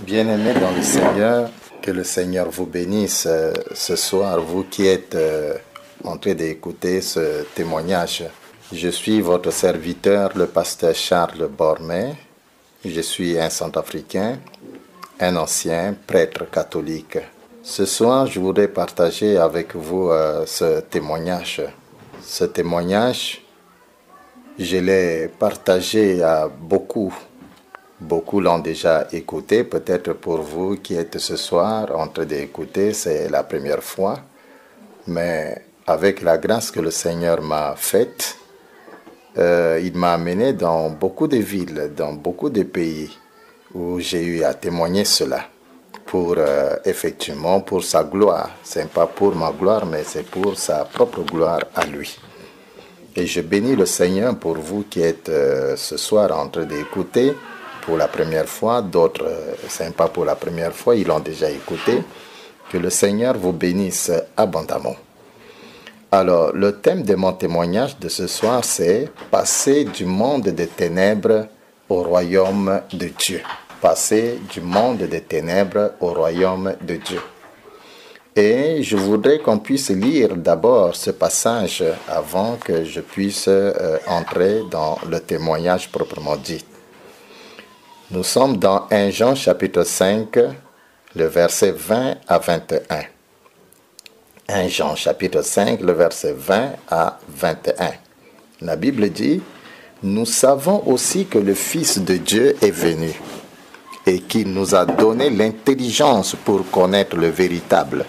Bien-aimés dans le Seigneur, que le Seigneur vous bénisse ce soir, vous qui êtes en train d'écouter ce témoignage. Je suis votre serviteur, le pasteur Charles Bormet. Je suis un centrafricain, un ancien prêtre catholique. Ce soir, je voudrais partager avec vous ce témoignage. Ce témoignage, je l'ai partagé à beaucoup. Beaucoup l'ont déjà écouté. Peut-être pour vous qui êtes ce soir en train d'écouter, c'est la première fois. Mais avec la grâce que le Seigneur m'a faite, il m'a amené dans beaucoup de villes, dans beaucoup de pays où j'ai eu à témoigner cela. Pour effectivement, pour sa gloire. Ce n'est pas pour ma gloire, mais c'est pour sa propre gloire à lui. Et je bénis le Seigneur pour vous qui êtes ce soir en train d'écouter pour la première fois. D'autres, ce n'est pas pour la première fois, ils l'ont déjà écouté. Que le Seigneur vous bénisse abondamment. Alors, le thème de mon témoignage de ce soir, c'est « Passer du monde des ténèbres au royaume de Dieu ». Passer du monde des ténèbres au royaume de Dieu. Et je voudrais qu'on puisse lire d'abord ce passage avant que je puisse entrer dans le témoignage proprement dit. Nous sommes dans 1 Jean chapitre 5, le verset 20 à 21. 1 Jean chapitre 5, le verset 20 à 21. La Bible dit « Nous savons aussi que le Fils de Dieu est venu et qu'il nous a donné l'intelligence pour connaître le véritable.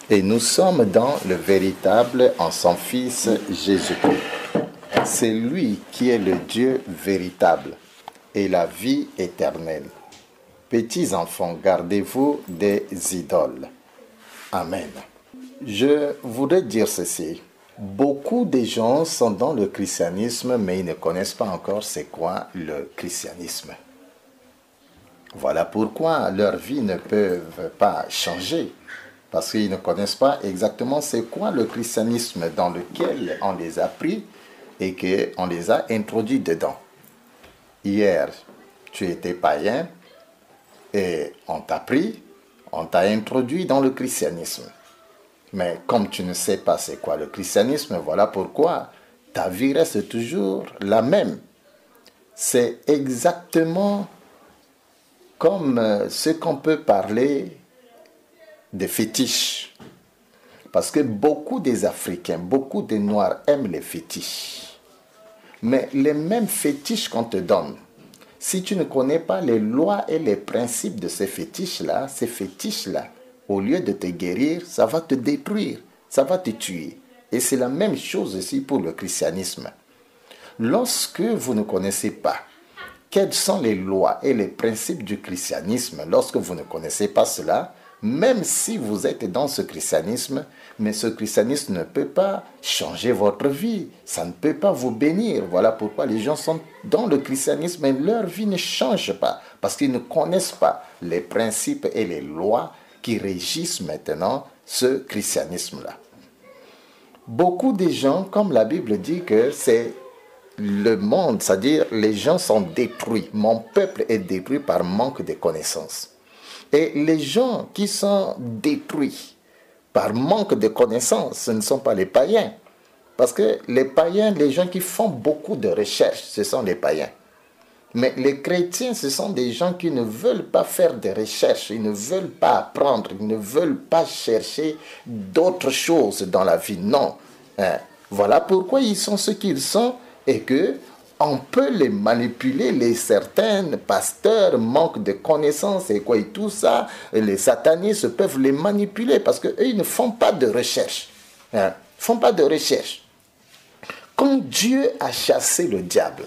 Et nous sommes dans le véritable en son Fils Jésus-Christ. C'est lui qui est le Dieu véritable et la vie éternelle. Petits enfants, gardez-vous des idoles. Amen. Je voudrais dire ceci. Beaucoup de gens sont dans le christianisme, mais ils ne connaissent pas encore c'est quoi le christianisme. Voilà pourquoi leur vie ne peut pas changer. Parce qu'ils ne connaissent pas exactement c'est quoi le christianisme dans lequel on les a pris et qu'on les a introduits dedans. Hier, tu étais païen et on t'a pris, on t'a introduit dans le christianisme. Mais comme tu ne sais pas c'est quoi le christianisme, voilà pourquoi ta vie reste toujours la même. C'est exactement comme ce qu'on peut parler des fétiches. Parce que beaucoup des Africains, beaucoup des Noirs aiment les fétiches. Mais les mêmes fétiches qu'on te donne, si tu ne connais pas les lois et les principes de ces fétiches-là, au lieu de te guérir, ça va te détruire, ça va te tuer. Et c'est la même chose aussi pour le christianisme. Lorsque vous ne connaissez pas quelles sont les lois et les principes du christianisme, lorsque vous ne connaissez pas cela, même si vous êtes dans ce christianisme, mais ce christianisme ne peut pas changer votre vie, ça ne peut pas vous bénir. Voilà pourquoi les gens sont dans le christianisme et leur vie ne change pas, parce qu'ils ne connaissent pas les principes et les lois qui régissent maintenant ce christianisme-là. Beaucoup de gens, comme la Bible dit que c'est le monde, c'est-à-dire les gens sont détruits. Mon peuple est détruit par manque de connaissances. Et les gens qui sont détruits par manque de connaissances, ce ne sont pas les païens. Parce que les païens, les gens qui font beaucoup de recherches, ce sont les païens. Mais les chrétiens, ce sont des gens qui ne veulent pas faire de recherches, ils ne veulent pas apprendre, ils ne veulent pas chercher d'autres choses dans la vie. Non. Voilà pourquoi ils sont ce qu'ils sont et que on peut les manipuler, les certains pasteurs manquent de connaissances et quoi et tout ça, et les satanistes peuvent les manipuler parce qu'eux, ils ne font pas de recherche. Font pas de recherche. Quand Dieu a chassé le diable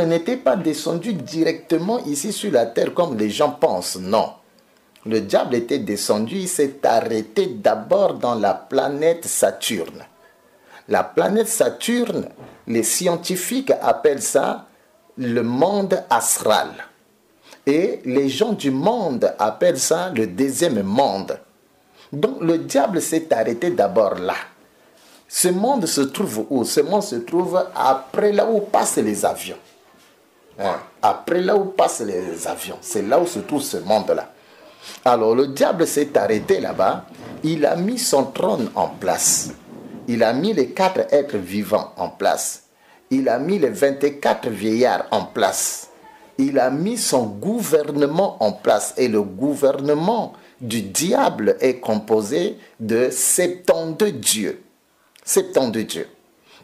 n'était pas descendu directement ici sur la terre comme les gens pensent, non. Le diable était descendu, il s'est arrêté d'abord dans la planète Saturne. La planète Saturne, les scientifiques appellent ça le monde astral. Et les gens du monde appellent ça le deuxième monde. Donc le diable s'est arrêté d'abord là. Ce monde se trouve où? Ce monde se trouve après là où passent les avions. Hein. Après là où passent les avions, c'est là où se trouve ce monde-là. Alors le diable s'est arrêté là-bas, il a mis son trône en place. Il a mis les 4 êtres vivants en place. Il a mis les 24 vieillards en place. Il a mis son gouvernement en place. Et le gouvernement du diable est composé de 72 dieux. 72 dieux.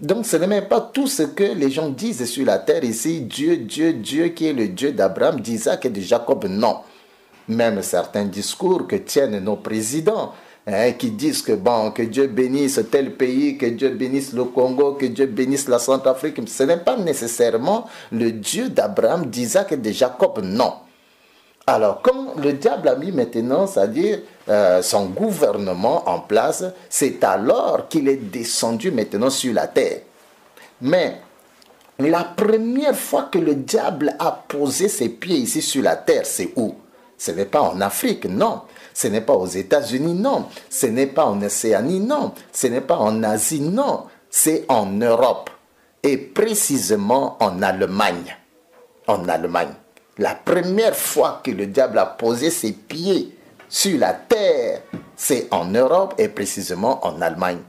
Donc ce n'est même pas tout ce que les gens disent sur la terre ici. Dieu, Dieu, Dieu qui est le Dieu d'Abraham, d'Isaac et de Jacob. Non. Même certains discours que tiennent nos présidents, qui disent que bon, que Dieu bénisse tel pays, que Dieu bénisse le Congo, que Dieu bénisse la Centrafrique. Ce n'est pas nécessairement le Dieu d'Abraham, d'Isaac et de Jacob, non. Alors, comme le diable a mis maintenant, c'est-à-dire son gouvernement en place, c'est alors qu'il est descendu maintenant sur la terre. Mais la première fois que le diable a posé ses pieds ici sur la terre, c'est où? Ce n'est pas en Afrique, non. Ce n'est pas aux États-Unis, non. Ce n'est pas en Océanie, non. Ce n'est pas en Asie, non. C'est en Europe. Et précisément en Allemagne. En Allemagne. La première fois que le diable a posé ses pieds sur la terre, c'est en Europe et précisément en Allemagne.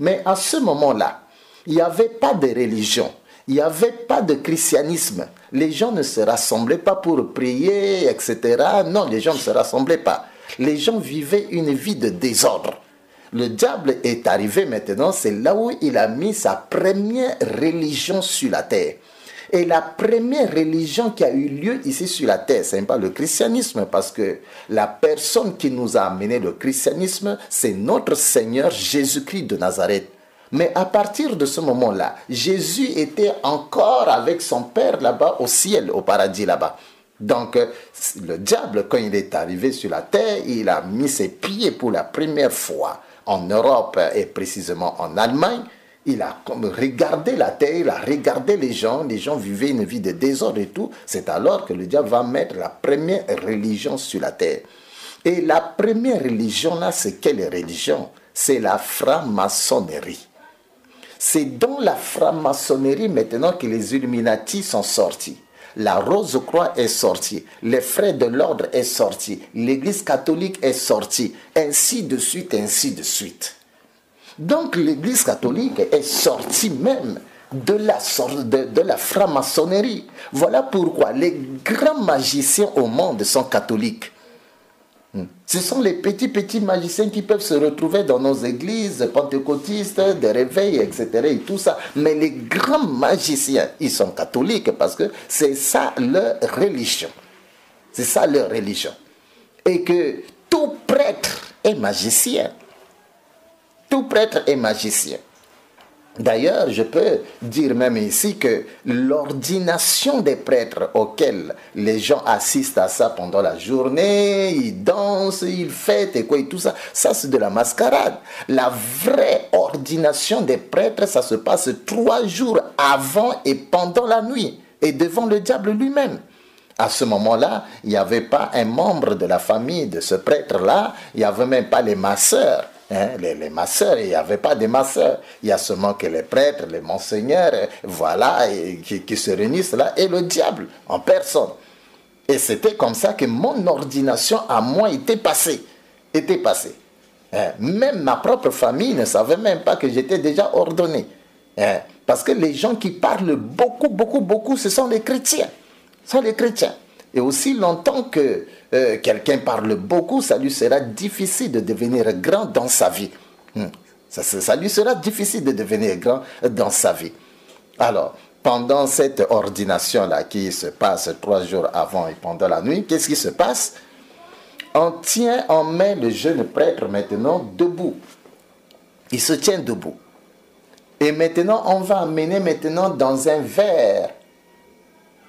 Mais à ce moment-là, il n'y avait pas de religion. Il n'y avait pas de christianisme. Les gens ne se rassemblaient pas pour prier, etc. Non, les gens ne se rassemblaient pas. Les gens vivaient une vie de désordre. Le diable est arrivé maintenant, c'est là où il a mis sa première religion sur la terre. Et la première religion qui a eu lieu ici sur la terre, ce n'est pas le christianisme, parce que la personne qui nous a amené le christianisme, c'est notre Seigneur Jésus-Christ de Nazareth. Mais à partir de ce moment-là, Jésus était encore avec son Père là-bas au ciel, au paradis là-bas. Donc, le diable, quand il est arrivé sur la terre, il a mis ses pieds pour la première fois en Europe et précisément en Allemagne. Il a regardé la terre, il a regardé les gens vivaient une vie de désordre et tout. C'est alors que le diable va mettre la première religion sur la terre. Et la première religion là, c'est quelle religion? C'est la franc-maçonnerie. C'est dans la franc-maçonnerie maintenant que les Illuminati sont sortis. La Rose-Croix est sortie, les Frères de l'Ordre est sorti, l'Église catholique est sortie, ainsi de suite, ainsi de suite. Donc l'Église catholique est sortie même de la franc-maçonnerie. Voilà pourquoi les grands magiciens au monde sont catholiques. Ce sont les petits magiciens qui peuvent se retrouver dans nos églises pentecôtistes, des réveils, etc. et tout ça. Mais les grands magiciens, ils sont catholiques parce que c'est ça leur religion. C'est ça leur religion. Et que tout prêtre est magicien. Tout prêtre est magicien. D'ailleurs, je peux dire même ici que l'ordination des prêtres auxquels les gens assistent à ça pendant la journée, ils dansent, ils fêtent et quoi et tout ça, ça c'est de la mascarade. La vraie ordination des prêtres, ça se passe 3 jours avant et pendant la nuit et devant le diable lui-même. À ce moment-là, il n'y avait pas un membre de la famille de ce prêtre-là, il n'y avait même pas les masseurs. Les masseurs, il n'y avait pas de masseurs. Il y a seulement que les prêtres, les monseigneurs, voilà, qui se réunissent là, et le diable en personne. Et c'était comme ça que mon ordination à moi était passée. Même ma propre famille ne savait même pas que j'étais déjà ordonné. Parce que les gens qui parlent beaucoup, ce sont les chrétiens. Et aussi longtemps que quelqu'un parle beaucoup, ça lui sera difficile de devenir grand dans sa vie. Ça lui sera difficile de devenir grand dans sa vie. Alors, pendant cette ordination-là qui se passe 3 jours avant et pendant la nuit, qu'est-ce qui se passe? On tient en main le jeune prêtre maintenant debout. Il se tient debout. Et maintenant, on va amener maintenant dans un verre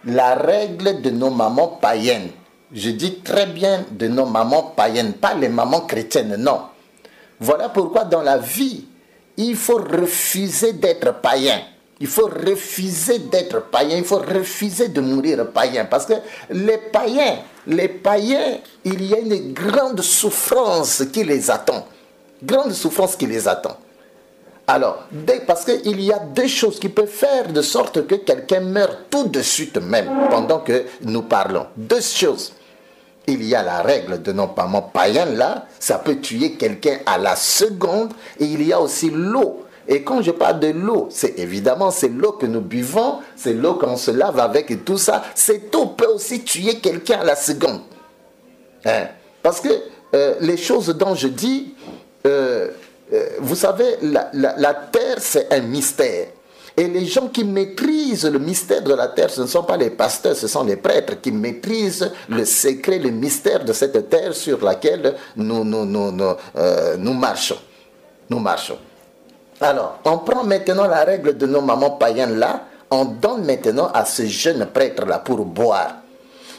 la règle de nos mamans païennes. Je dis très bien de nos mamans païennes, pas les mamans chrétiennes, non. Voilà pourquoi dans la vie, il faut refuser d'être païen. Il faut refuser d'être païen, il faut refuser de mourir païen. Parce que les païens, il y a une grande souffrance qui les attend. Grande souffrance qui les attend. Alors, parce qu'il y a deux choses qui peuvent faire de sorte que quelqu'un meure tout de suite même, pendant que nous parlons. Deux choses. Il y a la règle de nos parents païens là, ça peut tuer quelqu'un à la seconde, et il y a aussi l'eau. Et quand je parle de l'eau, c'est évidemment c'est l'eau que nous buvons, c'est l'eau qu'on se lave avec et tout ça. Cette eau peut aussi tuer quelqu'un à la seconde. Hein? Parce que les choses dont je dis, vous savez, la terre c'est un mystère. Et les gens qui maîtrisent le mystère de la terre, ce ne sont pas les pasteurs, ce sont les prêtres qui maîtrisent le secret, le mystère de cette terre sur laquelle nous marchons. Nous marchons. Alors, on prend maintenant la règle de nos mamans païennes là, on donne maintenant à ce jeune prêtre là pour boire.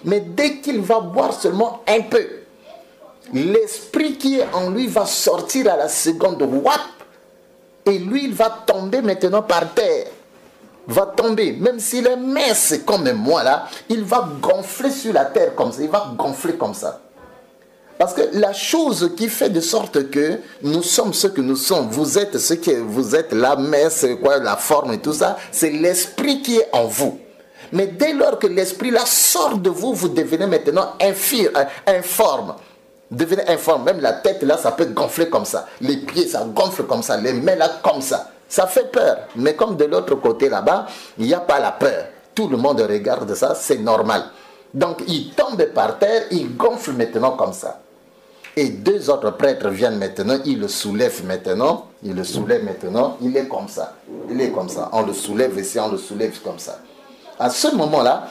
Mais dès qu'il va boire seulement un peu, l'esprit qui est en lui va sortir à la seconde, wap, et lui il va tomber maintenant par terre. Va tomber, même s'il est mince comme moi là, il va gonfler sur la terre comme ça, il va gonfler comme ça. Parce que la chose qui fait de sorte que nous sommes ce que nous sommes, vous êtes ce que vous êtes, la mince, quoi, la forme et tout ça, c'est l'esprit qui est en vous. Mais dès lors que l'esprit là sort de vous, vous devenez maintenant informe. Devenez informe, même la tête là, ça peut gonfler comme ça. Les pieds, ça gonfle comme ça. Les mains là, comme ça. Ça fait peur. Mais comme de l'autre côté là-bas, il n'y a pas la peur. Tout le monde regarde ça, c'est normal. Donc il tombe par terre, il gonfle maintenant comme ça. Et deux autres prêtres viennent maintenant, ils le soulèvent maintenant. Il le soulève maintenant, il est comme ça. Il est comme ça. On le soulève ici, on le soulève comme ça. À ce moment-là,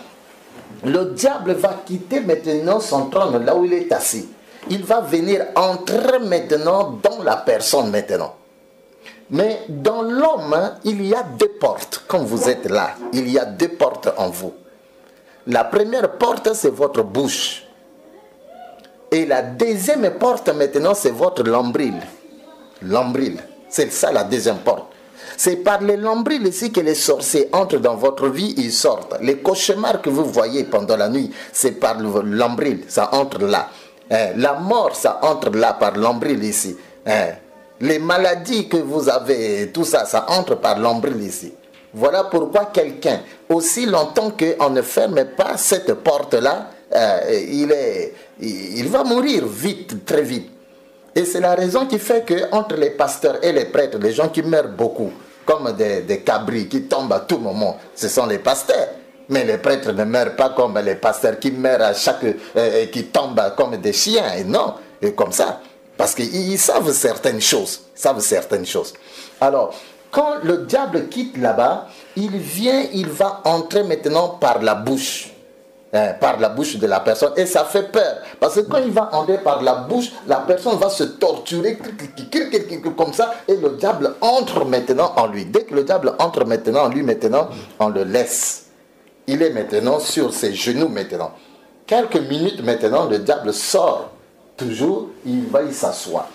le diable va quitter maintenant son trône là où il est assis. Il va venir entrer maintenant dans la personne maintenant. Mais dans l'homme, il y a deux portes. Comme vous êtes là, il y a deux portes en vous. La première porte, c'est votre bouche. Et la deuxième porte maintenant, c'est votre nombril. Nombril. C'est ça la deuxième porte. C'est par les nombrils ici que les sorciers entrent dans votre vie, ils sortent. Les cauchemars que vous voyez pendant la nuit, c'est par le nombril, ça entre là. La mort, ça entre là par l'ombril ici. Les maladies que vous avez, tout ça, ça entre par l'ombril ici. Voilà pourquoi quelqu'un, aussi longtemps qu'on ne ferme pas cette porte-là, il va mourir vite, très vite. Et c'est la raison qui fait qu'entre les pasteurs et les prêtres, les gens qui meurent beaucoup, comme des cabris qui tombent à tout moment, ce sont les pasteurs. Mais les prêtres ne meurent pas comme les pasteurs qui meurent à qui tombent comme des chiens. Et non, et comme ça. Parce qu'ils savent certaines choses. Alors, quand le diable quitte là-bas, il va entrer maintenant par la bouche. Par la bouche de la personne. Et ça fait peur. Parce que quand il va entrer par la bouche, la personne va se torturer comme ça. Et le diable entre maintenant en lui. Dès que le diable entre maintenant en lui, maintenant, on le laisse. Il est maintenant sur ses genoux maintenant. Quelques minutes maintenant, le diable sort. Toujours, il s'assoit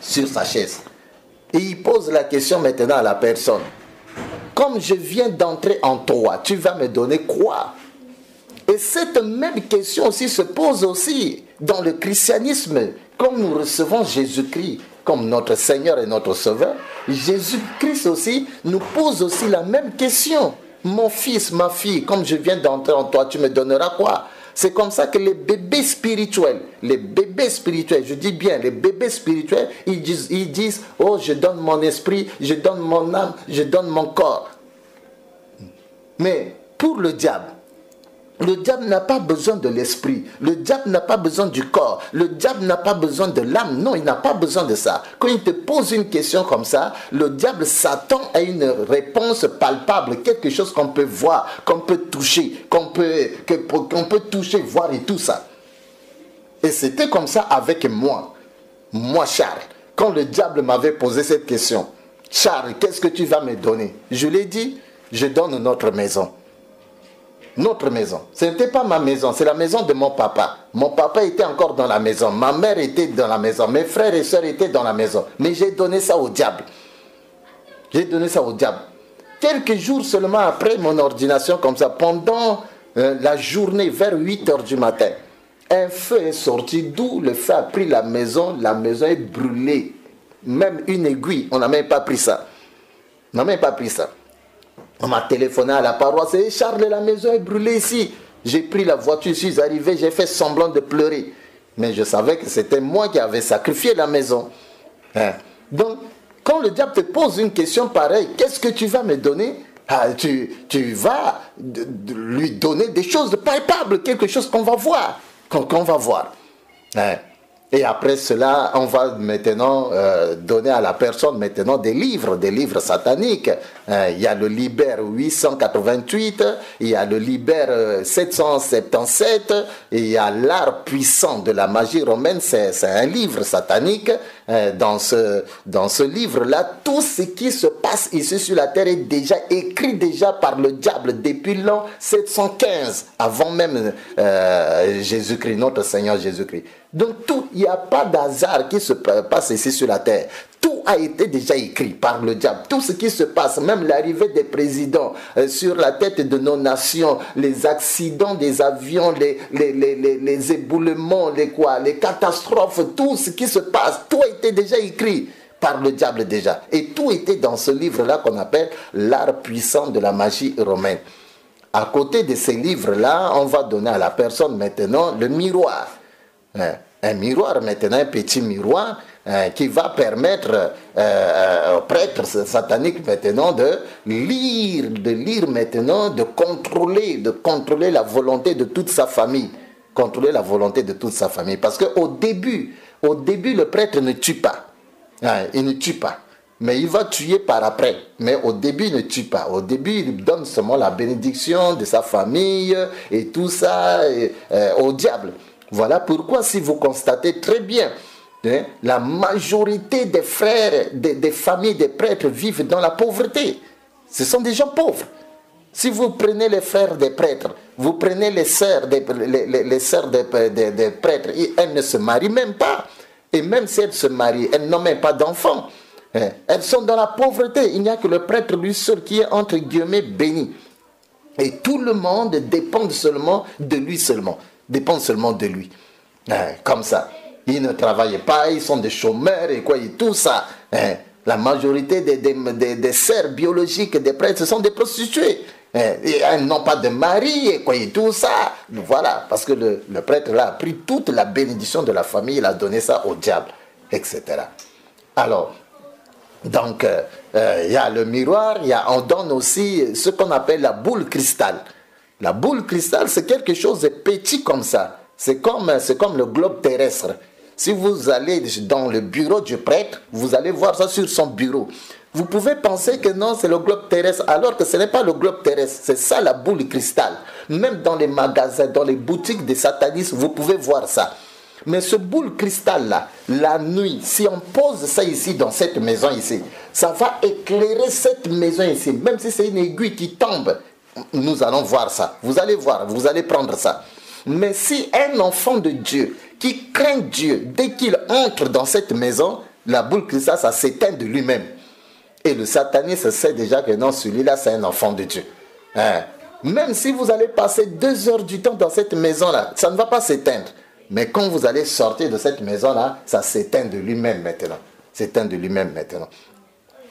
sur sa chaise. Et il pose la question maintenant à la personne. Comme je viens d'entrer en toi, tu vas me donner quoi? Et cette même question aussi se pose aussi dans le christianisme. Comme nous recevons Jésus-Christ comme notre Seigneur et notre Sauveur, Jésus-Christ aussi nous pose aussi la même question. Mon fils, ma fille, comme je viens d'entrer en toi, tu me donneras quoi? C'est comme ça que les bébés spirituels, je dis bien, les bébés spirituels, ils disent, oh, je donne mon esprit, je donne mon âme, je donne mon corps. Mais pour le diable n'a pas besoin de l'esprit. Le diable n'a pas besoin du corps. Le diable n'a pas besoin de l'âme. Non, il n'a pas besoin de ça. Quand il te pose une question comme ça, le diable s'attend à une réponse palpable, quelque chose qu'on peut voir, qu'on peut toucher, qu'on peut toucher, voir et tout ça. Et c'était comme ça avec moi, Charles. Quand le diable m'avait posé cette question, Charles, qu'est-ce que tu vas me donner? Je lui ai dit, je donne notre maison. Notre maison. Ce n'était pas ma maison, c'est la maison de mon papa. Mon papa était encore dans la maison, ma mère était dans la maison, mes frères et sœurs étaient dans la maison. Mais j'ai donné ça au diable. Quelques jours seulement après mon ordination, comme ça, pendant la journée, vers 8 h du matin, un feu est sorti, d'où le feu a pris la maison est brûlée. même une aiguille, on n'a même pas pris ça. On n'a même pas pris ça. On m'a téléphoné à la paroisse, et Charles, la maison est brûlée ici. J'ai pris la voiture, je suis arrivé, j'ai fait semblant de pleurer. Mais je savais que c'était moi qui avais sacrifié la maison. Hein? Donc, quand le diable te pose une question pareille, qu'est-ce que tu vas me donner? Tu vas lui donner des choses palpables, quelque chose qu'on va voir. Qu'on va voir. Hein? Et après cela, on va maintenant donner à la personne maintenant des livres sataniques. Il y a le Liber 888, il y a le Liber 777, et il y a l'art puissant de la magie romaine, c'est un livre satanique. Dans ce livre-là, tout ce qui se passe ici sur la terre est déjà écrit par le diable depuis l'an 715, avant même Jésus-Christ, notre Seigneur Jésus-Christ. Donc tout, il n'y a pas d'hasard qui se passe ici sur la terre. Tout a été déjà écrit par le diable. Tout ce qui se passe, même l'arrivée des présidents sur la tête de nos nations, les accidents des avions, les éboulements, les catastrophes, tout ce qui se passe, tout a été déjà écrit par le diable déjà. Et tout était dans ce livre-là qu'on appelle l'art puissant de la magie romaine. À côté de ces livres-là, on va donner à la personne maintenant le miroir. Un miroir maintenant, un petit miroir qui va permettre aux prêtres sataniques maintenant de lire maintenant, de contrôler la volonté de toute sa famille. Contrôler la volonté de toute sa famille. Parce qu'au début, le prêtre ne tue pas. Il ne tue pas. Mais il va tuer par après. Mais au début, il ne tue pas. Au début, il donne seulement la bénédiction de sa famille et tout ça au diable. Voilà pourquoi, si vous constatez très bien, la majorité des frères, des familles des prêtres vivent dans la pauvreté. Ce sont des gens pauvres. Si vous prenez les frères des prêtres, vous prenez les sœurs des prêtres, elles ne se marient même pas. Et même si elles se marient, elles n'ont même pas d'enfants. Elles sont dans la pauvreté. Il n'y a que le prêtre lui seul qui est entre guillemets béni. Et tout le monde dépend seulement de lui seulement. Dépend seulement de lui. Comme ça. Ils ne travaillent pas, ils sont des chômeurs et quoi, et tout ça. La majorité des sœurs biologiques des prêtres, ce sont des prostituées. Et elles n'ont pas de mari et quoi, et tout ça. Voilà, parce que le prêtre là a pris toute la bénédiction de la famille, il a donné ça au diable, etc. Alors, donc, il y a le miroir, on donne aussi ce qu'on appelle la boule cristal. La boule cristal, c'est quelque chose de petit comme ça. C'est comme le globe terrestre. Si vous allez dans le bureau du prêtre, vous allez voir ça sur son bureau. Vous pouvez penser que non, c'est le globe terrestre, alors que ce n'est pas le globe terrestre. C'est ça la boule cristal. Même dans les magasins, dans les boutiques des satanistes, vous pouvez voir ça. Mais ce boule cristal-là, la nuit, si on pose ça ici, dans cette maison ici, ça va éclairer cette maison ici. Même si c'est une aiguille qui tombe, nous allons voir ça. Vous allez voir, vous allez prendre ça. Mais si un enfant de Dieu qui craint Dieu, dès qu'il entre dans cette maison, la boule cristal, ça s'éteint de lui-même. Et le sataniste sait déjà que non, celui-là, c'est un enfant de Dieu. Même si vous allez passer 2 heures du temps dans cette maison-là, ça ne va pas s'éteindre. Mais quand vous allez sortir de cette maison-là, ça s'éteint de lui-même maintenant. S'éteint de lui-même maintenant.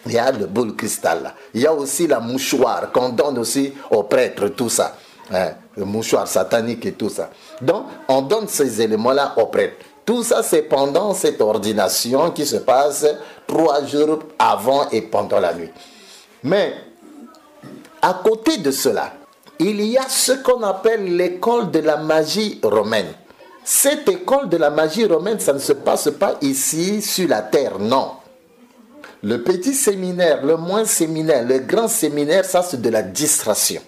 Il y a le boule cristal là. Il y a aussi la mouchoir qu'on donne aussi aux prêtres, tout ça. Le mouchoir satanique et tout ça. Donc, on donne ces éléments-là aux prêtres. Tout ça, c'est pendant cette ordination qui se passe 3 jours avant et pendant la nuit. Mais, à côté de cela, il y a ce qu'on appelle l'école de la magie romaine. Cette école de la magie romaine, ça ne se passe pas ici sur la terre, non. Le petit séminaire, le moyen séminaire, le grand séminaire, ça c'est de la distraction.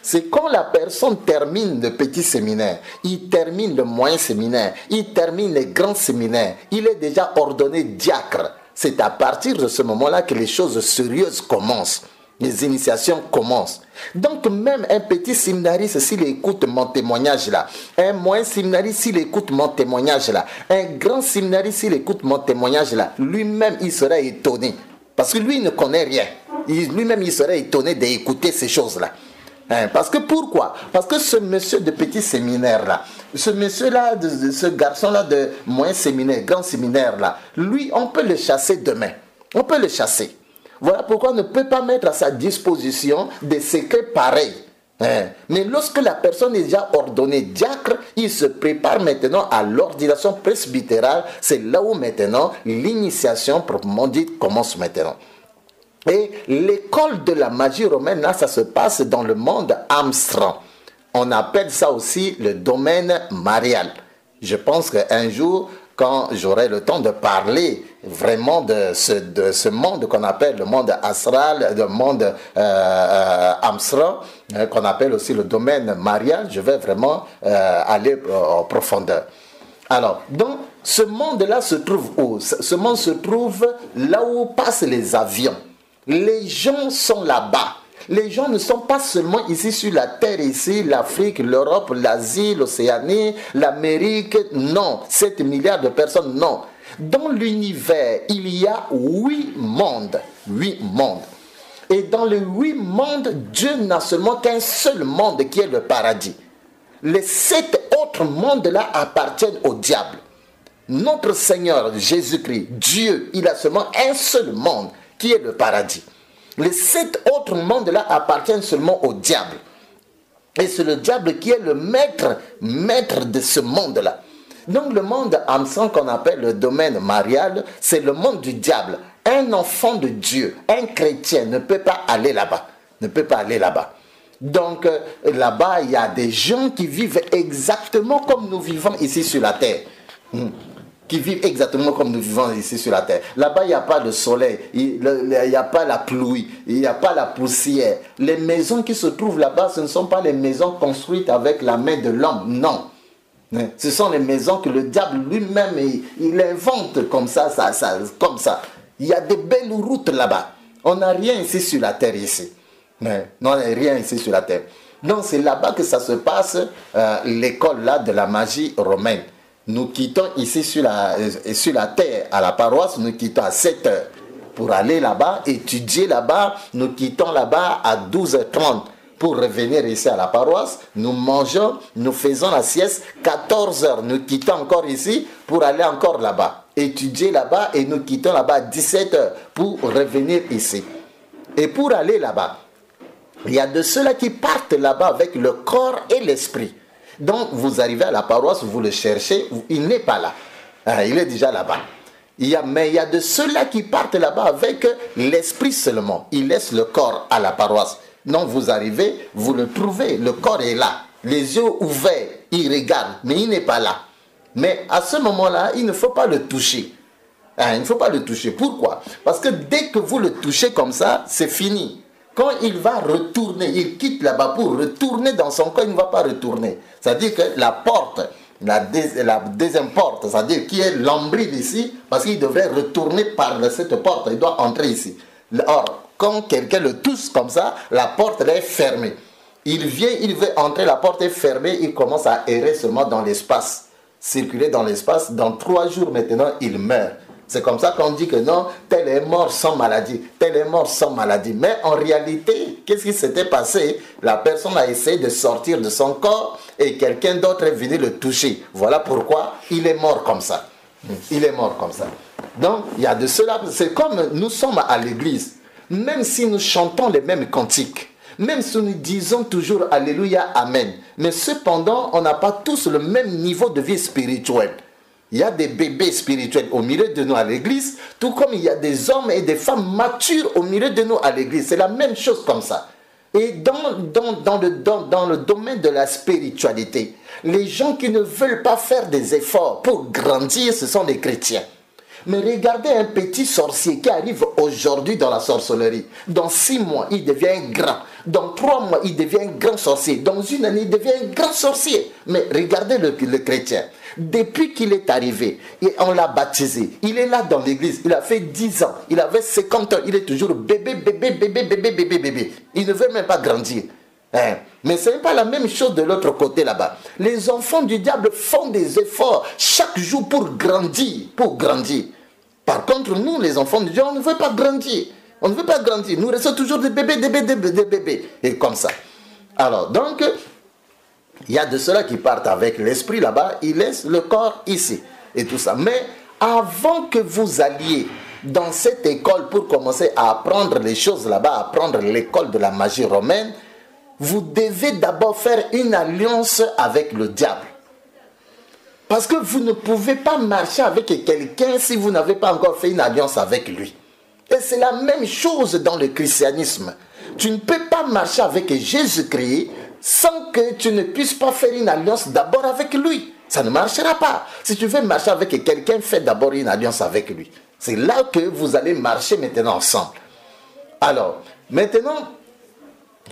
C'est quand la personne termine le petit séminaire, il termine le moyen séminaire, il termine le grand séminaire, il est déjà ordonné diacre. C'est à partir de ce moment-là que les choses sérieuses commencent. Les initiations commencent. Donc même un petit séminariste, s'il écoute mon témoignage là, un moyen séminariste, s'il écoute mon témoignage là, un grand séminariste, s'il écoute mon témoignage là, lui-même il serait étonné. Parce que lui il ne connaît rien. Lui-même il serait étonné d'écouter ces choses là. Parce que pourquoi? Parce que ce monsieur de petit séminaire là, ce monsieur-là, ce garçon-là de moyen séminaire, grand séminaire-là, lui, on peut le chasser demain. On peut le chasser. Voilà pourquoi on ne peut pas mettre à sa disposition des secrets pareils. Mais lorsque la personne est déjà ordonnée diacre, il se prépare maintenant à l'ordination presbytérale. C'est là où maintenant l'initiation proprement dite commence maintenant. Et l'école de la magie romaine, là, ça se passe dans le monde Amsterdam. On appelle ça aussi le domaine marial. Je pense qu'un jour, quand j'aurai le temps de parler vraiment de ce monde qu'on appelle le monde astral, le monde Amsterdam, qu'on appelle aussi le domaine marial, je vais vraiment aller en profondeur. Alors, donc, ce monde-là se trouve où? Ce monde se trouve là où passent les avions. Les gens sont là-bas. Les gens ne sont pas seulement ici sur la terre, ici, l'Afrique, l'Europe, l'Asie, l'Océanie, l'Amérique. Non, 7 milliards de personnes, non. Dans l'univers, il y a 8 mondes. 8 mondes. Et dans les 8 mondes, Dieu n'a seulement qu'un seul monde qui est le paradis. Les 7 autres mondes-là appartiennent au diable. Notre Seigneur Jésus-Christ, Dieu, il a seulement un seul monde qui est le paradis. Les 7 autres mondes-là appartiennent seulement au diable. Et c'est le diable qui est le maître de ce monde-là. Donc le monde Amsterdam qu'on appelle le domaine marial, c'est le monde du diable. Un enfant de Dieu, un chrétien ne peut pas aller là-bas. Ne peut pas aller là-bas. Donc là-bas, il y a des gens qui vivent exactement comme nous vivons ici sur la terre. Qui vivent exactement comme nous vivons ici sur la terre. Là-bas, il n'y a pas de soleil, il n'y a pas la pluie, il n'y a pas la poussière. Les maisons qui se trouvent là-bas, ce ne sont pas les maisons construites avec la main de l'homme, non. Ce sont les maisons que le diable lui-même, il invente comme ça, comme ça. Il y a des belles routes là-bas. On n'a rien ici sur la terre ici. Non, on n'a rien ici sur la terre. Donc c'est là-bas que ça se passe, l'école là de la magie romaine. Nous quittons ici sur la terre, à la paroisse, nous quittons à 7 heures pour aller là-bas, étudier là-bas. Nous quittons là-bas à 12h30 pour revenir ici à la paroisse. Nous mangeons, nous faisons la sieste. 14h, nous quittons encore ici pour aller encore là-bas. Étudier là-bas et nous quittons là-bas à 17h pour revenir ici. Et pour aller là-bas, il y a de ceux-là qui partent là-bas avec le corps et l'esprit. Donc, vous arrivez à la paroisse, vous le cherchez, il n'est pas là. Il est déjà là-bas. Mais il y a de ceux-là qui partent là-bas avec l'esprit seulement. Ils laissent le corps à la paroisse. Donc, vous arrivez, vous le trouvez, le corps est là. Les yeux ouverts, il regarde, mais il n'est pas là. Mais à ce moment-là, il ne faut pas le toucher. Il ne faut pas le toucher. Pourquoi? Parce que dès que vous le touchez comme ça, c'est fini. Quand il va retourner, il quitte là-bas pour retourner dans son corps, il ne va pas retourner. C'est-à-dire que la porte, la deuxième porte, c'est-à-dire qui est l'ombril ici, parce qu'il devrait retourner par cette porte, il doit entrer ici. Or, quand quelqu'un le touche comme ça, la porte est fermée. Il vient, il veut entrer, la porte est fermée, il commence à errer seulement dans l'espace, circuler dans l'espace. Dans 3 jours maintenant, il meurt. C'est comme ça qu'on dit que non, tel est mort sans maladie, tel est mort sans maladie. Mais en réalité, qu'est-ce qui s'était passé? La personne a essayé de sortir de son corps et quelqu'un d'autre est venu le toucher. Voilà pourquoi il est mort comme ça. Il est mort comme ça. Donc, il y a de cela. C'est comme nous sommes à l'église. Même si nous chantons les mêmes cantiques, même si nous disons toujours Alléluia, Amen, mais cependant, on n'a pas tous le même niveau de vie spirituelle. Il y a des bébés spirituels au milieu de nous à l'église, tout comme il y a des hommes et des femmes matures au milieu de nous à l'église. C'est la même chose comme ça. Et dans le domaine de la spiritualité, les gens qui ne veulent pas faire des efforts pour grandir, ce sont les chrétiens. Mais regardez un petit sorcier qui arrive aujourd'hui dans la sorcellerie. Dans 6 mois, il devient grand. Dans 3 mois, il devient grand sorcier. Dans 1 année, il devient grand sorcier. Mais regardez le chrétien. Depuis qu'il est arrivé, et on l'a baptisé, il est là dans l'église, il a fait 10 ans, il avait 50 ans, il est toujours bébé. Il ne veut même pas grandir. Mais ce n'est pas la même chose de l'autre côté là-bas. Les enfants du diable font des efforts chaque jour pour grandir, Par contre, nous, les enfants de Dieu, on ne veut pas grandir. On ne veut pas grandir. Nous restons toujours des bébés. Et comme ça. Alors, donc, Il y a de ceux-là qui partent avec l'esprit là-bas, ils laissent le corps ici et tout ça. Mais avant que vous alliez dans cette école pour commencer à apprendre les choses là-bas, apprendre l'école de la magie romaine, vous devez d'abord faire une alliance avec le diable. Parce que vous ne pouvez pas marcher avec quelqu'un si vous n'avez pas encore fait une alliance avec lui. Et c'est la même chose dans le christianisme. Tu ne peux pas marcher avec Jésus-Christ sans que tu ne puisses pas faire une alliance d'abord avec lui. Ça ne marchera pas. Si tu veux marcher avec quelqu'un, fais d'abord une alliance avec lui. C'est là que vous allez marcher maintenant ensemble. Alors, maintenant,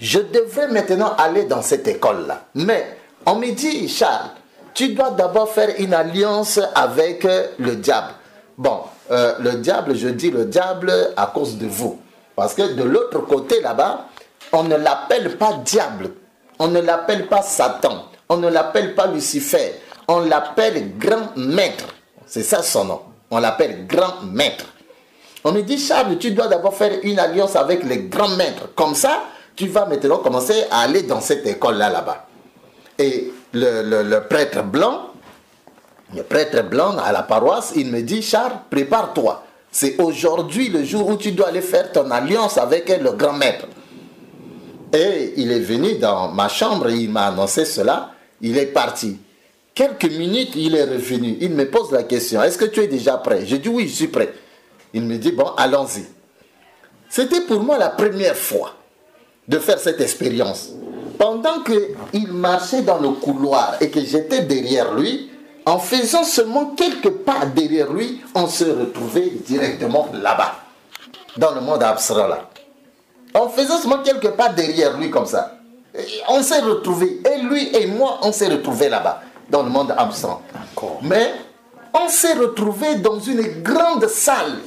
je devrais maintenant aller dans cette école-là. Mais on me dit, Charles, tu dois d'abord faire une alliance avec le diable. Bon, le diable, je dis le diable à cause de vous. Parce que de l'autre côté là-bas, on ne l'appelle pas diable. On ne l'appelle pas Satan. On ne l'appelle pas Lucifer. On l'appelle grand maître. C'est ça son nom. On l'appelle grand maître. On me dit, Charles, tu dois d'abord faire une alliance avec les grands maîtres. Comme ça, tu vas maintenant commencer à aller dans cette école-là, là-bas. Et le prêtre blanc à la paroisse, il me dit, Charles, prépare-toi. C'est aujourd'hui le jour où tu dois aller faire ton alliance avec le grand maître. Et il est venu dans ma chambre, il m'a annoncé cela, il est parti. Quelques minutes, il est revenu. Il me pose la question, est-ce que tu es déjà prêt? Je dis oui, je suis prêt. Il me dit, bon, allons-y. C'était pour moi la première fois de faire cette expérience. Pendant qu'il marchait dans le couloir et que j'étais derrière lui, en faisant seulement quelques pas derrière lui, on se retrouvait directement là-bas, dans le monde abstrait là. En faisant seulement quelques pas derrière lui comme ça, on s'est retrouvés, et lui et moi, on s'est retrouvés là-bas, dans le monde abstrait. Mais on s'est retrouvés dans une grande salle.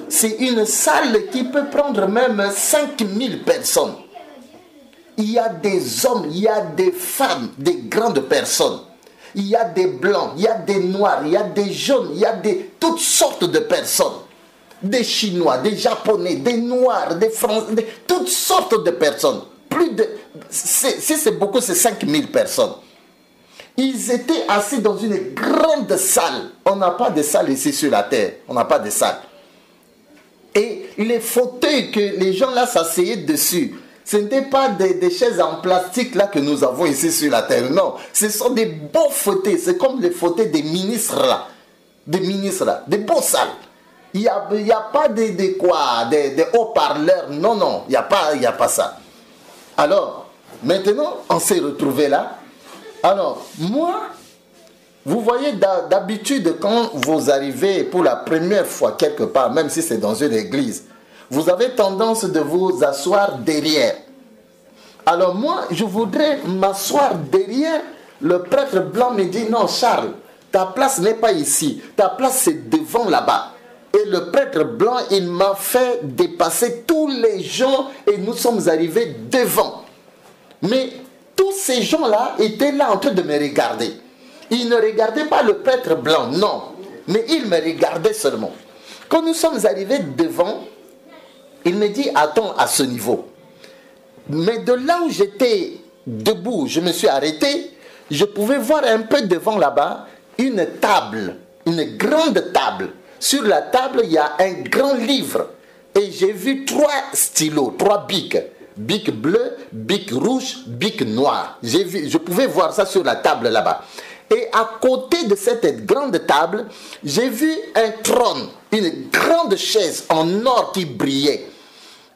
C'est une salle qui peut prendre même 5000 personnes. Il y a des hommes, il y a des femmes, des grandes personnes. Il y a des blancs, il y a des noirs, il y a des jaunes, il y a toutes sortes de personnes. Des Chinois, des Japonais, des Noirs, des Français, toutes sortes de personnes. Si c'est beaucoup, c'est 5000 personnes. Ils étaient assis dans une grande salle. On n'a pas de salle ici sur la terre. On n'a pas de salle. Et les fauteuils que les gens là s'asseyaient dessus, ce n'étaient pas des chaises en plastique là que nous avons ici sur la terre. Non, ce sont des beaux fauteuils. C'est comme les fauteuils des ministres là. Des ministres là. Des beaux salles. Il n'y a pas des haut-parleurs. Non, non, il n'y a pas ça. Alors, maintenant, on s'est retrouvés là. Alors, moi, vous voyez, d'habitude, quand vous arrivez pour la première fois quelque part, même si c'est dans une église, vous avez tendance de vous asseoir derrière. Alors moi, je voudrais m'asseoir derrière. Le prêtre blanc me dit, non Charles, ta place n'est pas ici. Ta place c'est devant là-bas. Et le prêtre blanc, il m'a fait dépasser tous les gens et nous sommes arrivés devant. Mais tous ces gens-là étaient là en train de me regarder. Ils ne regardaient pas le prêtre blanc, non. Mais ils me regardaient seulement. Quand nous sommes arrivés devant, il me dit, attends à ce niveau. Mais de là où j'étais debout, je me suis arrêté, je pouvais voir un peu devant là-bas une table, une grande table. Sur la table, il y a un grand livre. Et j'ai vu 3 stylos, 3 bics. Bic bleu, bic rouge, bic noir. Je pouvais voir ça sur la table là-bas. Et à côté de cette grande table, j'ai vu un trône, une grande chaise en or qui brillait.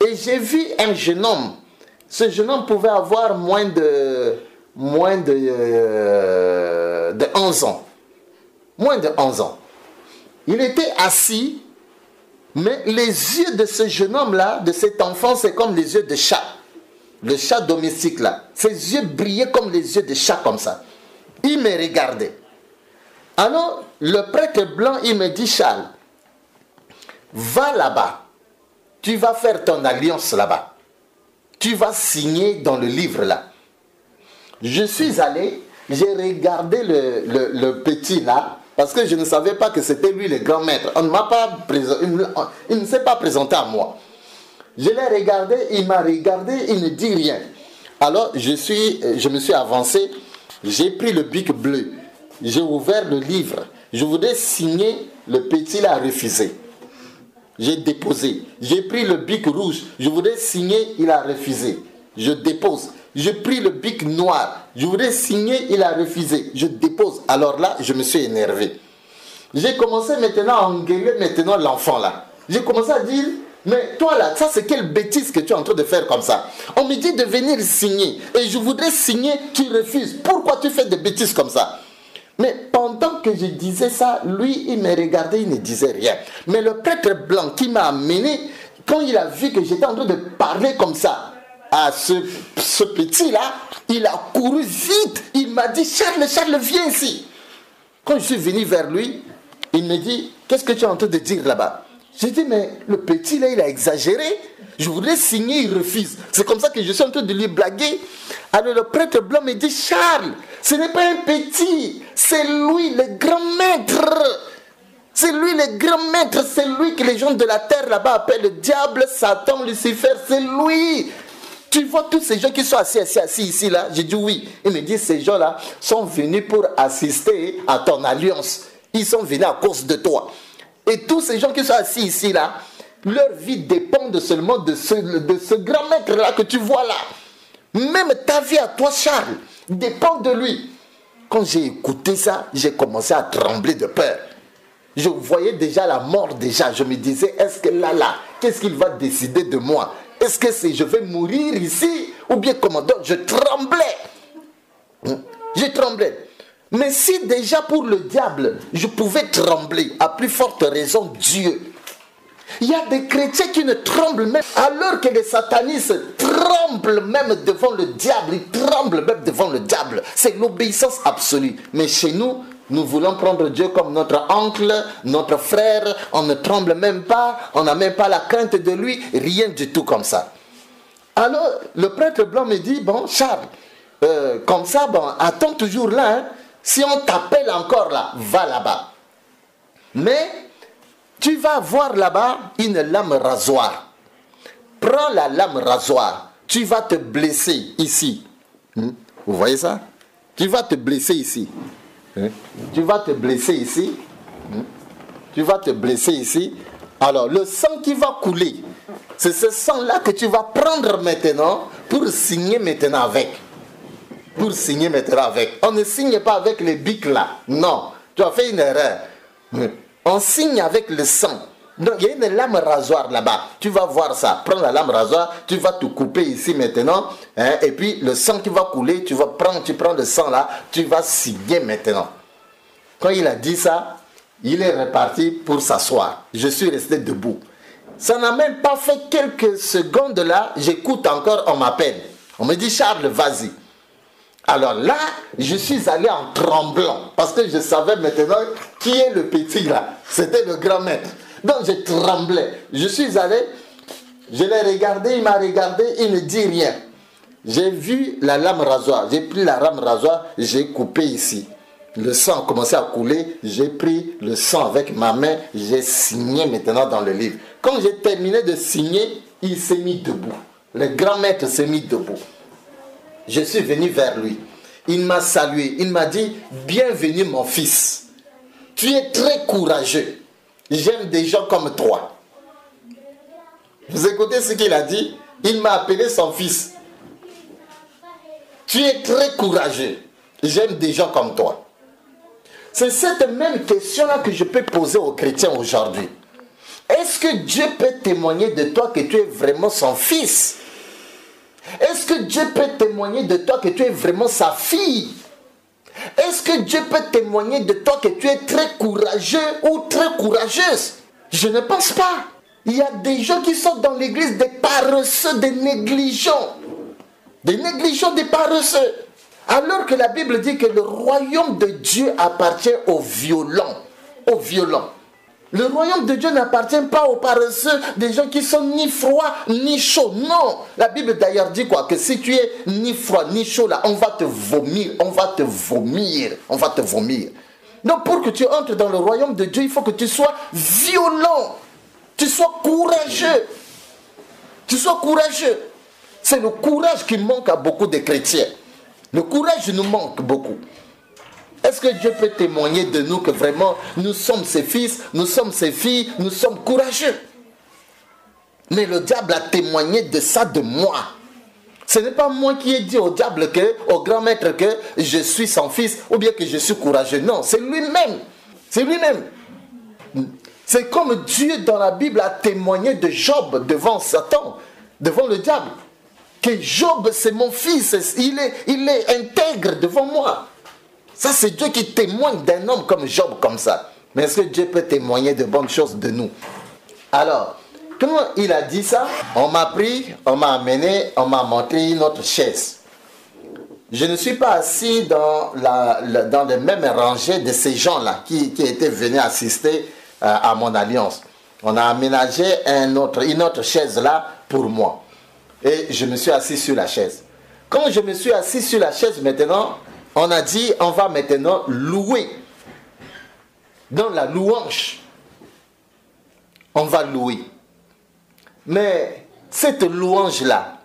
Et j'ai vu un jeune homme. Ce jeune homme pouvait avoir moins de 11 ans. Moins de 11 ans. Il était assis, mais les yeux de ce jeune homme-là, de cet enfant, c'est comme les yeux de chat. Le chat domestique là. Ses yeux brillaient comme les yeux de chat comme ça. Il me regardait. Alors, le prêtre blanc, il me dit, Charles, va là-bas. Tu vas faire ton alliance là-bas. Tu vas signer dans le livre là. Je suis allé, j'ai regardé le petit là, parce que je ne savais pas que c'était lui le grand maître. On ne m'a pas il ne s'est pas présenté à moi. Je l'ai regardé, il m'a regardé, il ne dit rien. Alors je me suis avancé J'ai pris le bic bleu. J'ai ouvert le livre. Je voudrais signer. Le petit l'a refusé. J'ai déposé. J'ai pris le bic rouge. Je voudrais signer. Il a refusé. Je dépose. J'ai pris le bic noir. Je voudrais signer. Il a refusé. Je dépose. Alors là, je me suis énervé. J'ai commencé maintenant à engueuler maintenant l'enfant là. J'ai commencé à dire, mais toi là, ça c'est quelle bêtise que tu es en train de faire comme ça. On me dit de venir signer et je voudrais signer, tu refuses. Pourquoi tu fais des bêtises comme ça? Mais pendant que je disais ça, lui il me regardait, il ne disait rien. Mais le prêtre blanc qui m'a amené, quand il a vu que j'étais en train de parler comme ça à ce petit là, il a couru vite. Il m'a dit, Charles, Charles, viens ici. Quand je suis venu vers lui, il me dit, qu'est-ce que tu es en train de dire là-bas? J'ai dit, mais le petit là, il a exagéré. Je voudrais signer, il refuse. C'est comme ça que je suis en train de lui blaguer. Alors le prêtre blanc me dit, Charles, ce n'est pas un petit, c'est lui le grand maître. C'est lui le grand maître, c'est lui que les gens de la terre là-bas appellent le diable, Satan, Lucifer, c'est lui. Tu vois tous ces gens qui sont assis ici là? J'ai dit oui. Il me dit, ces gens-là sont venus pour assister à ton alliance. Ils sont venus à cause de toi. Et tous ces gens qui sont assis ici là, leur vie dépend seulement de ce grand maître là que tu vois là. Même ta vie à toi, Charles, dépend de lui. Quand j'ai écouté ça, j'ai commencé à trembler de peur. Je voyais déjà la mort déjà. Je me disais, est-ce que là, qu'est-ce qu'il va décider de moi? Est-ce que je vais mourir ici? Ou bien comment? Donc je tremblais. Je tremblais. Mais si déjà pour le diable, je pouvais trembler, à plus forte raison Dieu. Il y a des chrétiens qui ne tremblent même, alors que les satanistes tremblent même devant le diable. Ils tremblent même devant le diable. C'est l'obéissance absolue. Mais chez nous, nous voulons prendre Dieu comme notre oncle, notre frère. On ne tremble même pas, on n'a même pas la crainte de lui, rien du tout comme ça. Alors, le prêtre blanc me dit, bon, Charles, comme ça, bon, attends toujours là, hein. Si on t'appelle encore là, va là-bas. Mais tu vas voir là-bas une lame rasoir. Prends la lame rasoir. Tu vas te blesser ici. Vous voyez ça? Tu vas te blesser ici. Tu vas te blesser ici. Tu vas te blesser ici. Alors, le sang qui va couler, c'est ce sang-là que tu vas prendre maintenant pour signer maintenant avec. Pour signer maintenant avec. On ne signe pas avec les bics là. Non, tu as fait une erreur. On signe avec le sang. Donc il y a une lame rasoir là-bas. Tu vas voir ça. Prends la lame rasoir, tu vas te couper ici maintenant. Hein, et puis le sang qui va couler, tu prends le sang là, tu vas signer maintenant. Quand il a dit ça, il est reparti pour s'asseoir. Je suis resté debout. Ça n'a même pas fait quelques secondes là, j'écoute encore, on m'appelle. On me dit, Charles, vas-y. Alors là, je suis allé en tremblant, parce que je savais maintenant qui est le petit là. C'était le grand maître. Donc je tremblais. Je suis allé, je l'ai regardé, il m'a regardé, il ne dit rien. J'ai vu la lame rasoir, j'ai pris la lame rasoir, j'ai coupé ici. Le sang a commencé à couler, j'ai pris le sang avec ma main, j'ai signé maintenant dans le livre. Quand j'ai terminé de signer, il s'est mis debout. Le grand maître s'est mis debout. Je suis venu vers lui. Il m'a salué. Il m'a dit, bienvenue mon fils. Tu es très courageux. J'aime des gens comme toi. Vous écoutez ce qu'il a dit? Il m'a appelé son fils. Tu es très courageux. J'aime des gens comme toi. C'est cette même question-là que je peux poser aux chrétiens aujourd'hui. Est-ce que Dieu peut témoigner de toi que tu es vraiment son fils? Est-ce que Dieu peut témoigner de toi que tu es vraiment sa fille? Est-ce que Dieu peut témoigner de toi que tu es très courageux ou très courageuse? Je ne pense pas. Il y a des gens qui sont dans l'église des paresseux, des négligents. Des négligents, des paresseux. Alors que la Bible dit que le royaume de Dieu appartient aux violents. Aux violents. Le royaume de Dieu n'appartient pas aux paresseux, des gens qui sont ni froids ni chauds. Non, la Bible d'ailleurs dit quoi? Que si tu es ni froid ni chaud là, on va te vomir, on va te vomir, on va te vomir. Donc pour que tu entres dans le royaume de Dieu, il faut que tu sois violent, tu sois courageux. Tu sois courageux. C'est le courage qui manque à beaucoup de chrétiens. Le courage nous manque beaucoup. Est-ce que Dieu peut témoigner de nous que vraiment nous sommes ses fils, nous sommes ses filles, nous sommes courageux? Mais le diable a témoigné de ça de moi. Ce n'est pas moi qui ai dit au diable, au grand maître, que je suis son fils ou bien que je suis courageux. Non, c'est lui-même. C'est lui-même. C'est comme Dieu dans la Bible a témoigné de Job devant Satan, devant le diable. Que Job, c'est mon fils, il est intègre devant moi. Ça, c'est Dieu qui témoigne d'un homme comme Job, comme ça. Mais est-ce que Dieu peut témoigner de bonnes choses de nous? Alors, comment il a dit ça? On m'a pris, on m'a amené, on m'a montré une autre chaise. Je ne suis pas assis dans les mêmes rangées de ces gens-là qui étaient venus assister à mon alliance. On a aménagé une autre chaise là pour moi. Et je me suis assis sur la chaise. Quand je me suis assis sur la chaise maintenant, on a dit on va maintenant louer. Dans la louange, on va louer. Mais cette louange-là,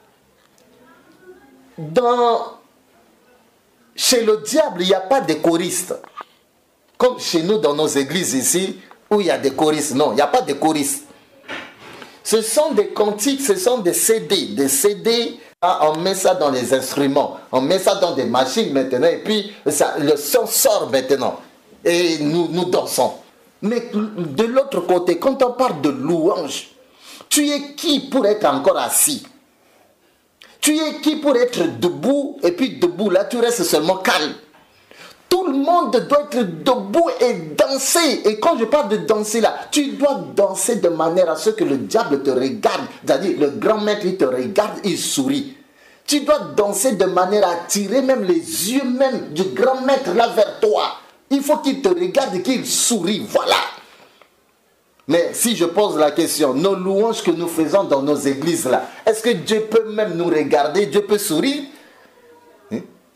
chez le diable, il n'y a pas de choristes. Comme chez nous dans nos églises ici, où il y a des choristes. Non, il n'y a pas de choristes. Ce sont des cantiques, ce sont des CD. Des CD, on met ça dans les instruments. On met ça dans des machines maintenant. Et puis, le son sort maintenant. Et nous dansons. Mais de l'autre côté, quand on parle de louange, tu es qui pour être encore assis? Tu es qui pour être debout? Et puis debout, là, tu restes seulement calme. Tout le monde doit être debout et danser. Et quand je parle de danser là, tu dois danser de manière à ce que le diable te regarde. C'est-à-dire, le grand maître, il te regarde, il sourit. Tu dois danser de manière à attirer même les yeux même du grand maître là vers toi. Il faut qu'il te regarde et qu'il sourit. Voilà. Mais si je pose la question, nos louanges que nous faisons dans nos églises là, est-ce que Dieu peut même nous regarder? Dieu peut sourire?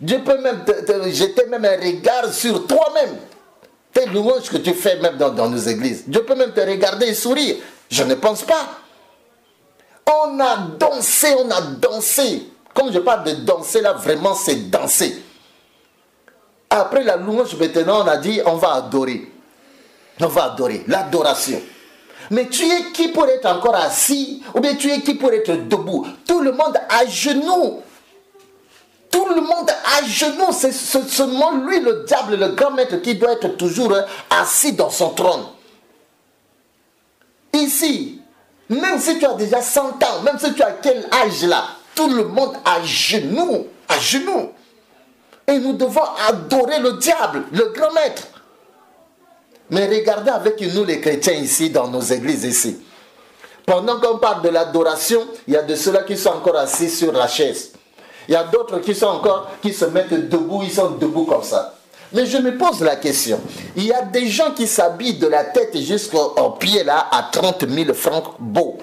Dieu peut même te jeter même un regard sur toi-même. Tes louanges que tu fais même dans nos églises. Dieu peut même te regarder et sourire. Je ne pense pas. On a dansé, on a dansé. Quand je parle de danser là, vraiment c'est danser. Après la louange maintenant, on a dit on va adorer. On va adorer, l'adoration. Mais tu es qui pour être encore assis? Ou bien tu es qui pour être debout? Tout le monde à genoux. Tout le monde à genoux. C'est seulement lui, le diable, le grand maître, qui doit être toujours assis dans son trône. Ici, même si tu as déjà 100 ans, même si tu as quel âge là, tout le monde à genoux. À genoux. Et nous devons adorer le diable, le grand maître. Mais regardez avec nous les chrétiens ici, dans nos églises ici. Pendant qu'on parle de l'adoration, il y a de ceux-là qui sont encore assis sur la chaise. Il y a d'autres qui se mettent debout, ils sont debout comme ça. Mais je me pose la question. Il y a des gens qui s'habillent de la tête jusqu'au pied là à 30 000 francs beaux.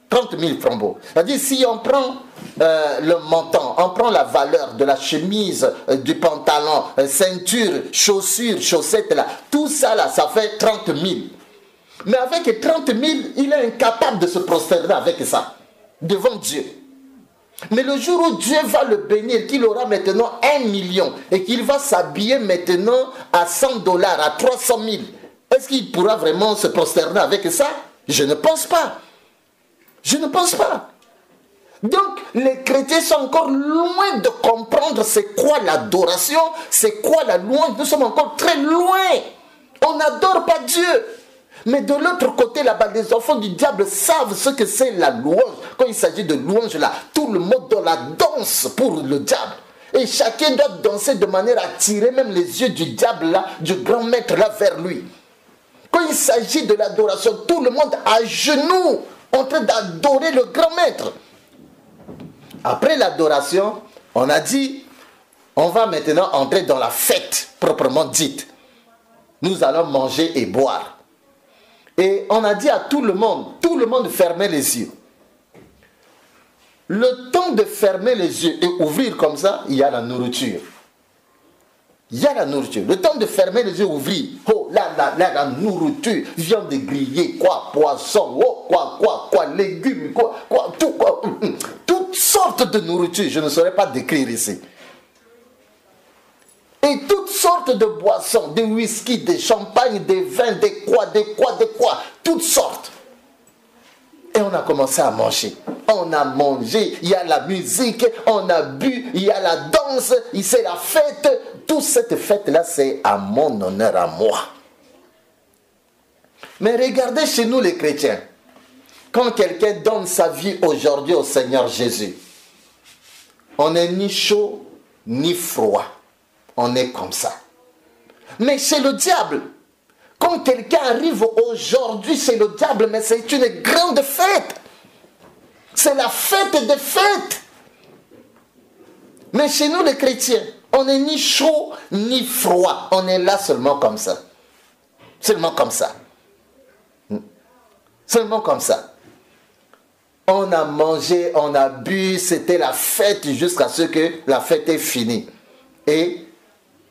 30 000 francs beaux. C'est-à-dire si on prend le montant, on prend la valeur de la chemise, du pantalon, ceinture, chaussures, chaussettes là, tout ça là, ça fait 30 000. Mais avec 30 000, il est incapable de se prosterner avec ça, devant Dieu. Mais le jour où Dieu va le bénir, qu'il aura maintenant 1 million et qu'il va s'habiller maintenant à 100 $, à 300 000, est-ce qu'il pourra vraiment se prosterner avec ça? Je ne pense pas. Je ne pense pas. Donc, les chrétiens sont encore loin de comprendre c'est quoi l'adoration, c'est quoi la louange. Nous sommes encore très loin. On n'adore pas Dieu. Mais de l'autre côté, là-bas, les enfants du diable savent ce que c'est la louange. Quand il s'agit de louange, là, tout le monde dans la danse pour le diable. Et chacun doit danser de manière à attirer même les yeux du diable, là, du grand maître, là, vers lui. Quand il s'agit de l'adoration, tout le monde à genoux, en train d'adorer le grand maître. Après l'adoration, on a dit, on va maintenant entrer dans la fête proprement dite. Nous allons manger et boire. Et on a dit à tout le monde fermait les yeux. Le temps de fermer les yeux et ouvrir comme ça, il y a la nourriture. Il y a la nourriture. Le temps de fermer les yeux et ouvrir. Oh, là, la nourriture. Viande grillée, quoi, poisson, oh, quoi, légumes, quoi, tout, quoi. Toutes sortes de nourriture. Je ne saurais pas décrire ici. Et toutes sortes de boissons, de whisky, de champagne, de vin, de quoi, toutes sortes. Et on a commencé à manger. On a mangé, il y a la musique, on a bu, il y a la danse, c'est la fête. Toute cette fête-là, c'est à mon honneur, à moi. Mais regardez chez nous les chrétiens. Quand quelqu'un donne sa vie aujourd'hui au Seigneur Jésus, on n'est ni chaud, ni froid. On est comme ça. Mais chez le diable, quand quelqu'un arrive aujourd'hui chez le diable, mais c'est une grande fête. C'est la fête des fêtes. Mais chez nous les chrétiens, on n'est ni chaud, ni froid. On est là seulement comme ça. Seulement comme ça. Seulement comme ça. On a mangé, on a bu, c'était la fête jusqu'à ce que la fête est finie. Et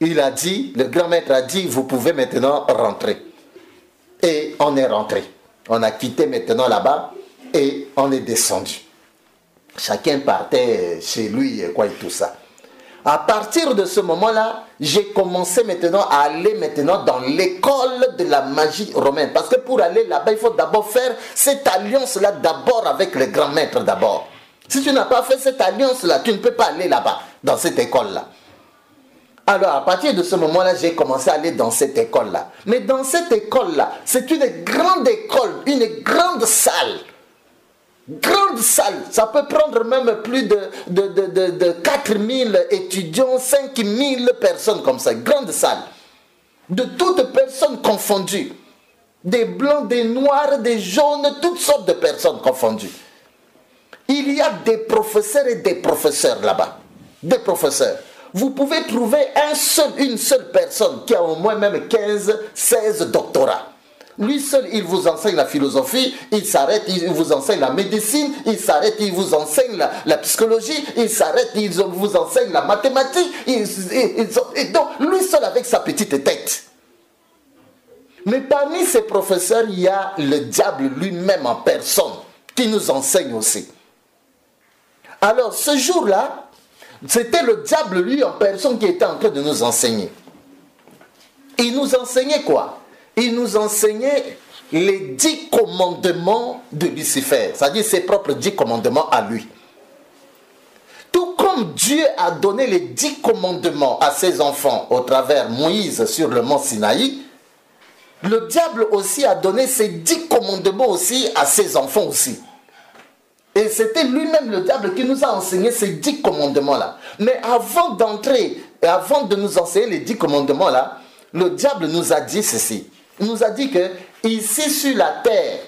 il a dit, le grand maître a dit, vous pouvez maintenant rentrer. Et on est rentré. On a quitté maintenant là-bas et on est descendu. Chacun partait chez lui et quoi et tout ça. À partir de ce moment-là, j'ai commencé maintenant à aller maintenant dans l'école de la magie romaine. Parce que pour aller là-bas, il faut d'abord faire cette alliance-là d'abord avec le grand maître d'abord. Si tu n'as pas fait cette alliance-là, tu ne peux pas aller là-bas, dans cette école-là. Alors, à partir de ce moment-là, j'ai commencé à aller dans cette école-là. Mais dans cette école-là, c'est une grande école, une grande salle. Grande salle. Ça peut prendre même plus de 4000 étudiants, 5000 personnes comme ça. Grande salle. De toutes personnes confondues. Des blancs, des noirs, des jaunes, toutes sortes de personnes confondues. Il y a des professeurs et des professeurs là-bas. Des professeurs. Vous pouvez trouver une seule personne qui a au moins même 15, 16 doctorats. Lui seul, il vous enseigne la philosophie, il s'arrête, il vous enseigne la médecine, il s'arrête, il vous enseigne la psychologie, il s'arrête, il vous enseigne la mathématique. Et donc, lui seul avec sa petite tête. Mais parmi ces professeurs, il y a le diable lui-même en personne qui nous enseigne aussi. Alors, ce jour-là, c'était le diable, lui, en personne, qui était en train de nous enseigner. Il nous enseignait quoi? Il nous enseignait les 10 commandements de Lucifer, c'est-à-dire ses propres 10 commandements à lui. Tout comme Dieu a donné les 10 commandements à ses enfants au travers Moïse sur le mont Sinaï, le diable aussi a donné ses 10 commandements aussi à ses enfants aussi. Et c'était lui-même le diable qui nous a enseigné ces 10 commandements-là. Mais avant d'entrer, avant de nous enseigner les 10 commandements-là, le diable nous a dit ceci. Il nous a dit que ici sur la terre,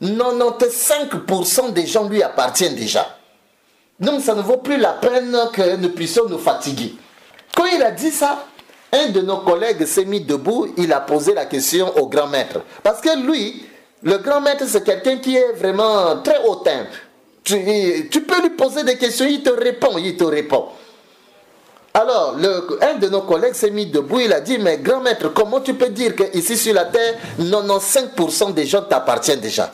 95% des gens lui appartiennent déjà. Donc ça ne vaut plus la peine que nous puissions nous fatiguer. Quand il a dit ça, un de nos collègues s'est mis debout, il a posé la question au grand maître. Parce que lui, le grand maître, c'est quelqu'un qui est vraiment très hautain. Tu peux lui poser des questions, il te répond. Alors, un de nos collègues s'est mis debout, il a dit, mais grand maître, comment tu peux dire qu'ici sur la terre, 95% des gens t'appartiennent déjà?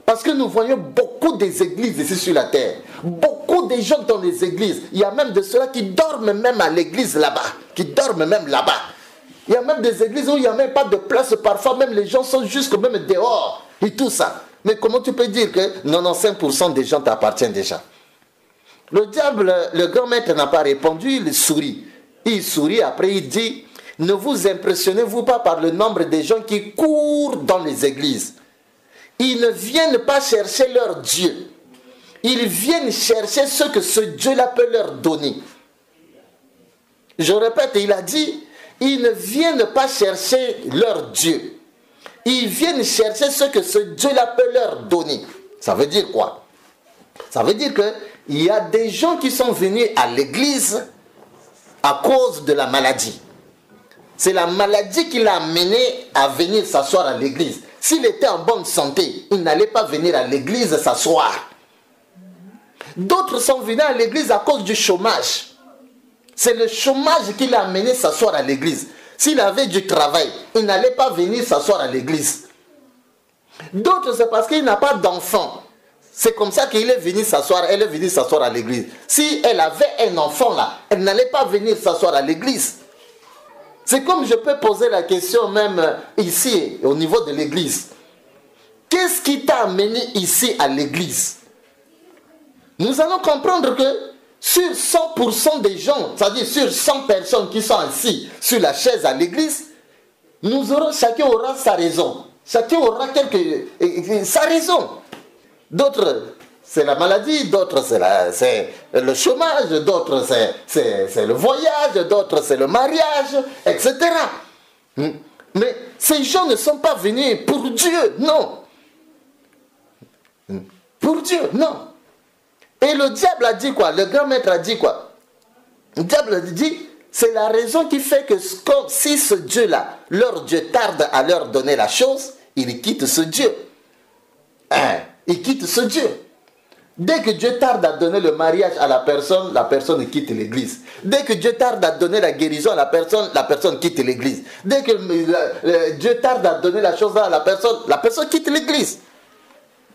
Parce que nous voyons beaucoup des églises ici sur la terre. Beaucoup de gens dans les églises. Il y a même de ceux-là qui dorment même à l'église là-bas. Qui dorment même là-bas. Il y a même des églises où il n'y a même pas de place. Parfois même les gens sont jusque même dehors. Et tout ça. Mais comment tu peux dire que 95% des gens t'appartiennent déjà? Le diable, le grand maître n'a pas répondu, il sourit. Il sourit, après il dit, ne vous impressionnez-vous pas par le nombre de gens qui courent dans les églises. Ils ne viennent pas chercher leur Dieu. Ils viennent chercher ce que ce Dieu-là peut leur donner. Je répète, il a dit, ils ne viennent pas chercher leur Dieu. Ils viennent chercher ce que ce Dieu-là peut leur donner. Ça veut dire quoi? Ça veut dire qu'il y a des gens qui sont venus à l'église à cause de la maladie. C'est la maladie qui l'a amené à venir s'asseoir à l'église. S'il était en bonne santé, il n'allait pas venir à l'église s'asseoir. D'autres sont venus à l'église à cause du chômage. C'est le chômage qui l'a amené s'asseoir à l'église. S'il avait du travail, il n'allait pas venir s'asseoir à l'église. D'autres, c'est parce qu'il n'a pas d'enfant. C'est comme ça qu'il est venu s'asseoir, elle est venue s'asseoir à l'église. Si elle avait un enfant là, elle n'allait pas venir s'asseoir à l'église. C'est comme je peux poser la question même ici, au niveau de l'église. Qu'est-ce qui t'a amené ici à l'église? Nous allons comprendre que sur 100% des gens, c'est-à-dire sur 100 personnes qui sont assis sur la chaise à l'église, chacun aura sa raison. Chacun aura sa raison. D'autres, c'est la maladie, d'autres, c'est le chômage, d'autres, c'est le voyage, d'autres, c'est le mariage, etc. Mais ces gens ne sont pas venus pour Dieu, non. Pour Dieu, non. Et le diable a dit quoi? Le grand maître a dit quoi? Le diable a dit, c'est la raison qui fait que si ce Dieu-là, leur Dieu tarde à leur donner la chose, il quitte ce Dieu. Il quitte ce Dieu. Dès que Dieu tarde à donner le mariage à la personne quitte l'église. Dès que Dieu tarde à donner la guérison à la personne quitte l'église. Dès que Dieu tarde à donner la chose à la personne quitte l'église.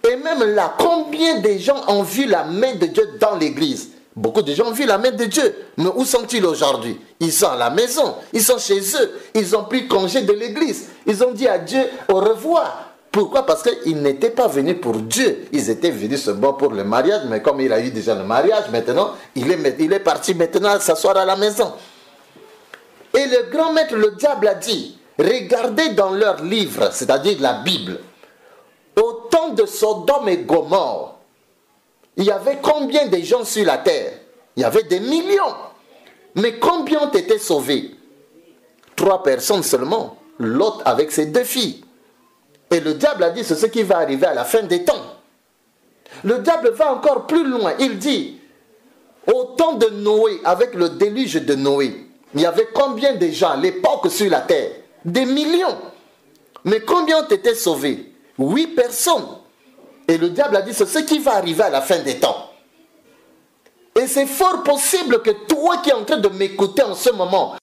Et même là, combien de gens ont vu la main de Dieu dans l'église? Beaucoup de gens ont vu la main de Dieu. Mais où sont-ils aujourd'hui? Ils sont à la maison, ils sont chez eux, ils ont pris congé de l'église. Ils ont dit à Dieu au revoir. Pourquoi? Parce qu'ils n'étaient pas venus pour Dieu. Ils étaient venus seulement pour le mariage, mais comme il a eu déjà le mariage, maintenant, il est parti maintenant s'asseoir à la maison. Et le grand maître, le diable, a dit, regardez dans leur livre, c'est-à-dire la Bible, au temps de Sodome et Gomorrhe, il y avait combien de gens sur la terre? Il y avait des millions. Mais combien ont été sauvés? 3 personnes seulement. L'autre avec ses 2 filles. Et le diable a dit, c'est ce qui va arriver à la fin des temps. Le diable va encore plus loin. Il dit, au temps de Noé, avec le déluge de Noé, il y avait combien de gens à l'époque sur la terre? Des millions. Mais combien ont été sauvés? 8 personnes. Et le diable a dit, c'est ce qui va arriver à la fin des temps. Et c'est fort possible que toi qui es en train de m'écouter en ce moment,